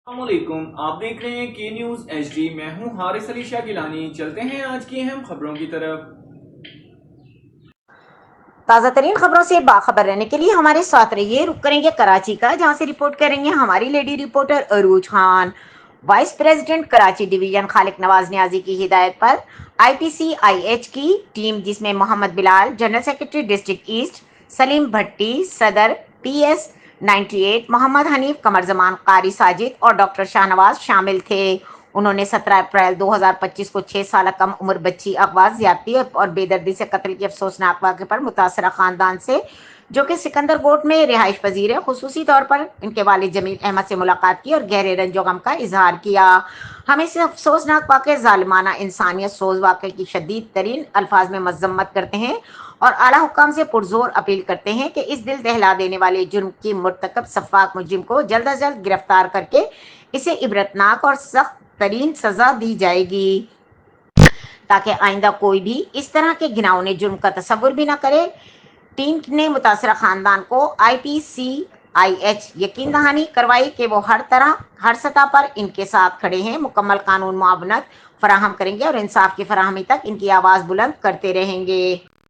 अस्सलामुअलैकुम, आप देख रहे हैं के न्यूज़ HD। मैं हूं हारिस अली शाह गिलानी। चलते हैं आज की अहम खबरों की तरफ। ताज़ा तरीन खबरों से बाखबर रहने के लिए हमारे साथ रहिए। रुक करेंगे कराची का, जहां से रिपोर्ट करेंगे हमारी lady reporter Arooj Khan. Vice president Karachi division Khaliq Nawaz Niazi की हिदायत पर IPCIH की टीम, जिसमें Mohammad Bilal general secretary district east, Saleem Bhatti सदर PS98, मोहम्मद हनीफ, कमर जमान, कारी साजिद और डॉक्टर शाहनवाज शामिल थे। उन्होंने 17 अप्रैल 2025 को 6 साल कम उम्र बच्ची अगवा, ज्यादती और बेदर्दी से कत्ल के अफसोसनाक वाक़े पर मुतासरा खानदान से, जो कि सिकंदर कोट में रिहाइश पजीर है, खुसूसी तौर पर इनके वालिद जमील अहमद से मुलाकात की और गहरे रंजो गम का इजहार किया। हम इस अफसोसनाक वाक़े, ज़ालिमाना इंसानियत सोज वाक़े की शदीद तरीन अल्फाज में मजम्मत करते हैं और आला हुक्काम से पुरजोर अपील करते हैं कि इस दिल दहला देने वाले जुर्म की मुर्तकब सफाक मुजरिम को जल्द अज जल्द गिरफ्तार करके इसे इबरतनाक और सख्त तरीन सजा दी जाएगी, ताकि आइंदा कोई भी इस तरह के घिनौने जुर्म का तसव्वुर भी न करे। टीम ने मुतासरा खानदान को IPCIH यकीन दहानी करवाई कि वो हर सतह पर इनके साथ खड़े हैं, मुकम्मल कानून मुआवनत फराहम करेंगे और इंसाफ की फराहमी तक इनकी आवाज़ बुलंद करते रहेंगे।